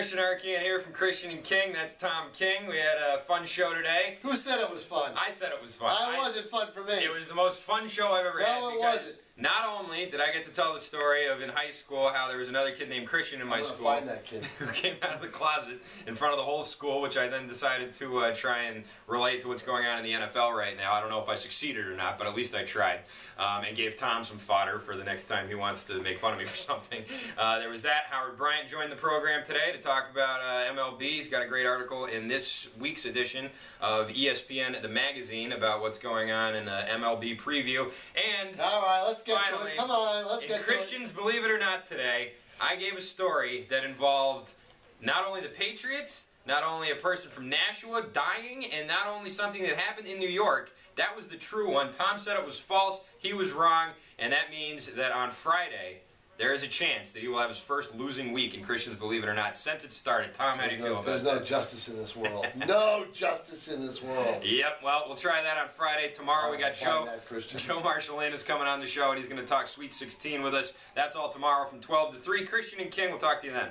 Christian Arcand here from Christian and King. That's Tom King. We had a fun show today. Who said it was fun? I said it was fun. It wasn't fun for me. It was the most fun show I've ever had. No, it wasn't. Not only did I get to tell the story of in high school how there was another kid named Christian in my school find that kid. who came out of the closet in front of the whole school, which I then decided to try and relate to what's going on in the NFL right now. I don't know if I succeeded or not, but at least I tried. And gave Tom some fodder for the next time he wants to make fun of me for something. There was that. Howard Bryant joined the program today to talk about MLB. He's got a great article in this week's edition of ESPN, the magazine, about what's going on in MLB preview. And all right, let's get finally, to it. Come on, let's get to it. Christians, believe it or not, today, I gave a story that involved not only the Patriots, not only a person from Nashua dying, and not only something that happened in New York. That was the true one. Tom said it was false. He was wrong, and that means that on Friday, there is a chance that he will have his first losing week in Christians Believe It or Not since it started. Tom, how do you feel about that? There's no justice in this world. No justice in this world. Yep, well, we'll try that on Friday. Tomorrow we got Joe Marshallin is coming on the show, and he's going to talk Sweet 16 with us. That's all tomorrow from 12 to 3. Christian and King, we'll talk to you then.